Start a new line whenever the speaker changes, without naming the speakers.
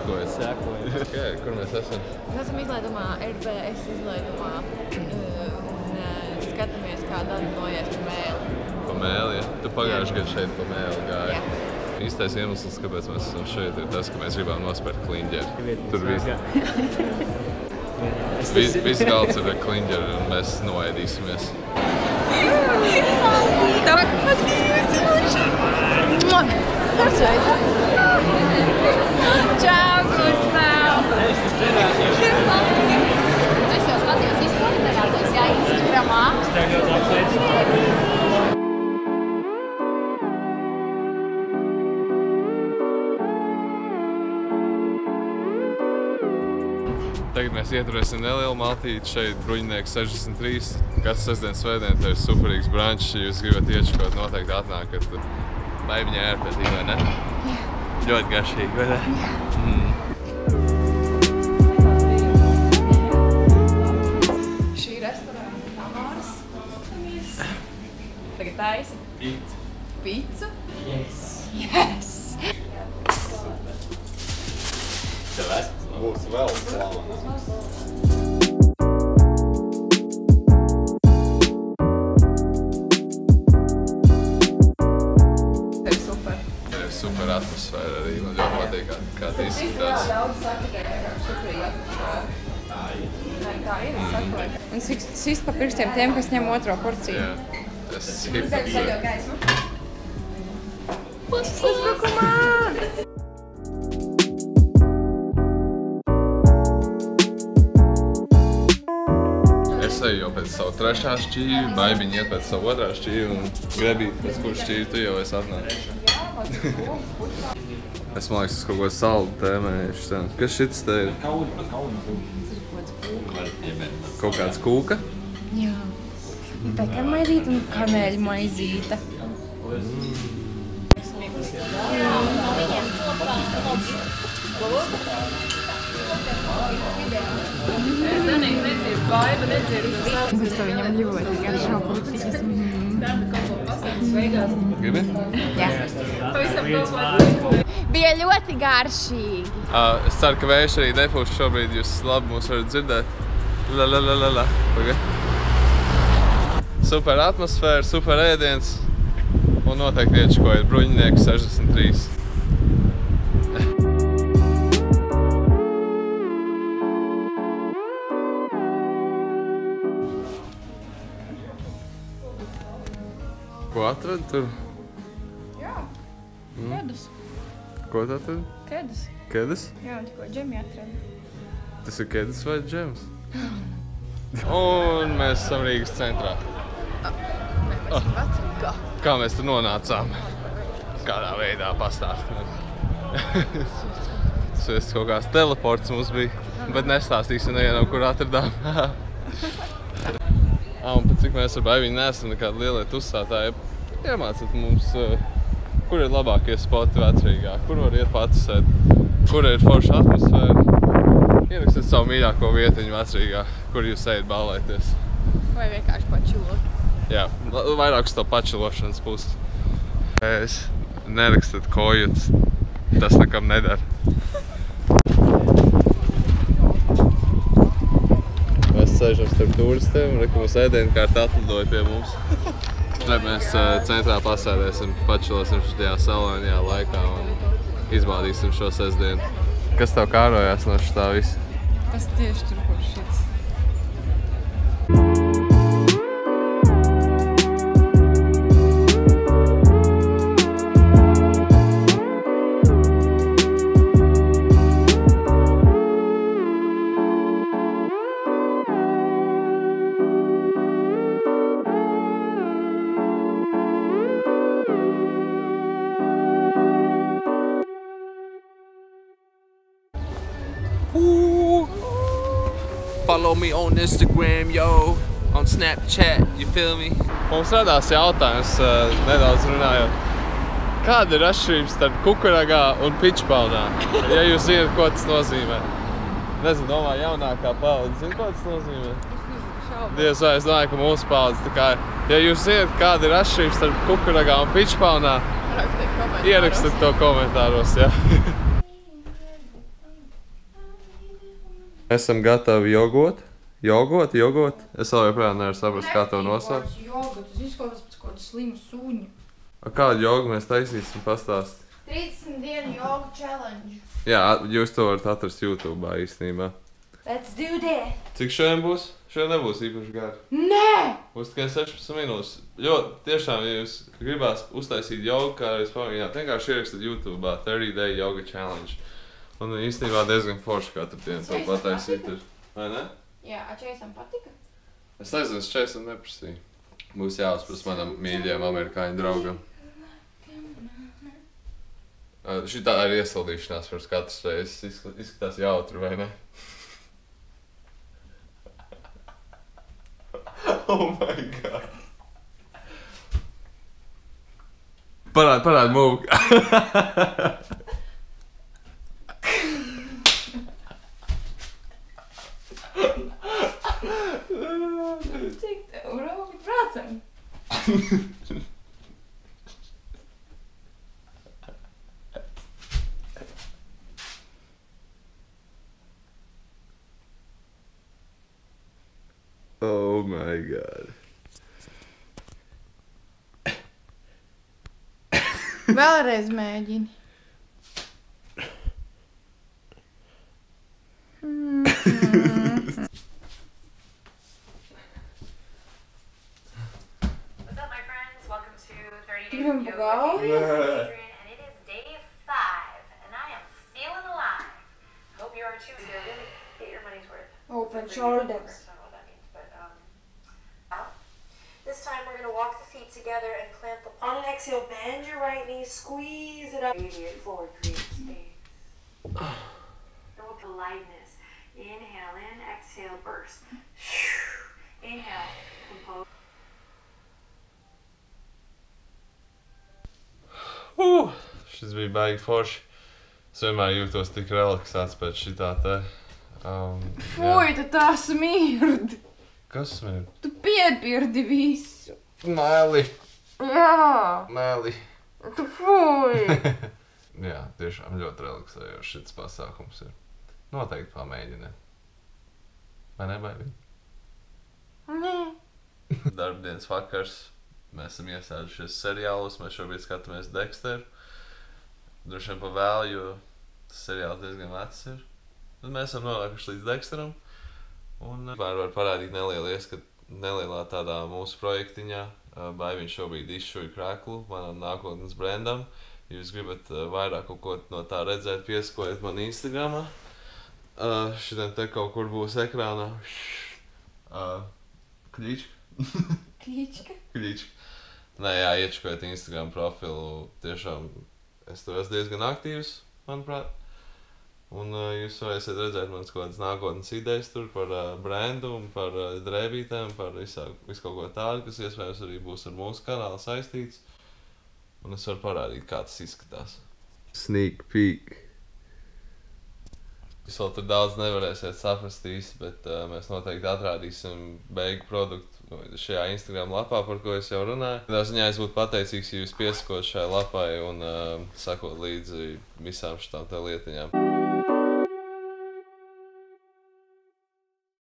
Sekojat. Okay, kur mēs esam?
Mēs esam izlaidumā, RBS izlaidumā. Skatāmies, kā Dani noies pa mēli.
Pa mēli, ja? Tu pagājuši gadu šeit pa mēli gāji.
Jā.
Īstais iemesls, kāpēc mēs esam šeit, ir tas, ka mēs gribam nospērt kliņģeri. Tur viss galds ir ar kliņģeri un mēs noēdīsimies.
Čau, Gustav! Es jau skatījos izplatinātos, jā, Instagramā.
Tagad mēs ieturēsim nelielu maltīti šeit Bruņinieks 63. Katru sestdienu svētdienu, tā ir superīgs brančs, ja jūs gribat iečakot, noteikti atnākat. Baibiņā ērpētīgi, vai ne? Jā. Ļoti garšīgi, vai ne?
Šī restorāna Tamāras. Tagad taisi. Picu? Yes!
Tev būs vēl plāna. Super atmosfēra arī, man ļoti patīk, kā tā izskatās.
Daudz saka, ka ir superīgi atmosfēra. Tā ir, es saprotu. Un sist pa pirkstiem tiem, kas ņem otro porciju.
Jā, es hipnotizēju.
Uzbrukumā!
Es eju jau pēc savu trešā šķīvi, Baibiņa iet pēc savu otrā šķīvi un Grebīt pēc kur šķīvi tu jau esi atnācis. Es, man liekas, kaut ko saldu tēmējuši sen. Kas šits te ir? Kaut kāds kūka?
Jā. Pekarmaizīte un kanēļu maizīte. Es to viņam ļoti garšo puķis.
Gribi?
Jā. Bija ļoti garšīgi.
Es ceru, ka vējš arī nepūš šobrīd, jūs labi mūs varat dzirdēt. La. Pagad. Super atmosfēra, super ēdiens un noteikti iečakojiet Bruņinieks 63. Ko atradi tur?
Jā, kedus.
Ko tu atradi?
Kedus.
Kedus?
Jā, tikko džemi atradi.
Tas ir kedus vai džems? Un mēs esam Rīgas centrā. Kā mēs tur nonācām? Kādā veidā pastāst? Tas kaut kāds teleports mums bija, bet nestāstīsim nevienam, kur atradām. Un pat cik mēs ar Baiviņu neesam nekādi lielie uzstātāji, iemācīt mums, kur ir labākie spoti Vecrīgā, kur var iet patusēt, kur ir forša atmosfēra. Ierakstiet savu mīļāko vietiņu Vecrīgā, kur jūs ejat ballēties.
Vai vienkārši pačilot.
Jā, vairāk uz to pačilošanas pusi. Es nerakstat kojutas, tas nekam nedara. Mēs sēžam starp turistiem, un mums ēdienkārt atlidoja pie mums. Tad mēs centrā pasēdēsim, pačilosim šajā salonijā laikā un izbaudīsim šo sestdienu. Kas tev kārojās no šitā visa?
Tas tieši tur, kur šits.
Follow me on Instagram, yo, on Snapchat, you feel me? Mums radās jautājums, nedaudz runājot. Kāda ir atšķirības starp kukuragā un pičpalnā? Ja jūs zināt, ko tas nozīmē? Nezinu, domāju, jaunākā paudze. Zini, ko tas nozīmē? Dievs vai, es domāju, ka mūsu paudze tā kā ir. Ja jūs zināt, kāda ir atšķirības starp kukuragā un pičpalnā, ierakstiet to komentāros, jā. Esam gatavi jogot. Jogot. Es vēl joprojām nevaru saprast, kā to nosaukt.
Jogot, tas izklausās pēc kaut kāda slima suņa.
Kādu jogu mēs taisīsim pastāst?
30 dienu joga challenge.
Jā, jūs to varat atrast YouTube'ā īstenībā.
Let's do that!
Cik šodien būs? Šodien nebūs īpaši gari.
Nē!
Būs tikai 16 minūtes. Tiešām, ja jūs gribās uztaisīt jogu, kā jūs pamēģināt, vienkārši ierakstāt YouTube'ā 30 day yoga challenge. Un īstenībā diezgan forši katru dienu to pataisīt ir. Vai ne?
Jā, Čeisam patika?
Es nezinu, es Čeisam neprasīju. Būs jāuzprast manam mīļajam amerikāņu draugam. Šitā ir iesaldīšanās pirms katras reizes. Izskatās jautri, vai ne? Oh my god. Parād mūk.
Cik tev raugi prācam?
Oh my god.
Vēlreiz mēģini.
Gribam
pagāli?
And it is day 5, and I am feeling alive. Hope you are too. So you're gonna get your money's worth.
Open shoulders.
I don't know what that means, but this time we're gonna walk the feet together and clamp the. On an exhale, bend your right knee, squeeze it up. Radiate forward, create space. Build aliveness. Inhale in, exhale, burst. Inhale, compose.
Šis bija baigi forši. Es vienmēr jūtos tik relaksēts pēc šitā te.
Fuj, tu tā smirdi.
Kas smirdi?
Tu piepirdi visu.
Mēli.
Jā.
Mēli.
Tu fuj.
Jā, tiešām ļoti relaksējoši šits pasākums ir. Noteikti pamēģini. Vai ne, baigi?
Nē.
Darbdienas vakars. Mēs esam iesēdušies seriālos, mēs šobrīd skatāmies Dexteru. Droši vien pa vēlu, jo tas seriāls diezgan vecs ir. Tad mēs esam nonākuši līdz Dexteram. Un var parādīt nelielā tādā mūsu projektiņā. Baiviņš šobrīd izšuja kreklu manam nākotnes brandam. Ja jūs gribat vairāk kaut ko no tā redzēt, piesakojiet man Instagramā. Šitien te kaut kur būs ekrānā. Kļička? Kļička. Nē, jā, iečakojiet Instagram profilu. Tiešām es tur esmu diezgan aktīvs, manuprāt. Un jūs varēsiet redzēt manas kaut kādas nākotnes idejas tur par brandu un par drēbītēm, par visu kaut ko tādu, kas iespējams arī būs ar mūsu kanālu saistīts. Un es varu parādīt, kā tas izskatās. Sneak peek. Jūs vēl tur daudz nevarēsiet saprast īsti, bet mēs noteikti atrādīsim beigu produktu šajā Instagram lapā, par ko es jau runāju. Tādā ziņā es būtu pateicīgs, ja jūs piesakot šai lapai un sakot līdzi visām šitām te lietiņām.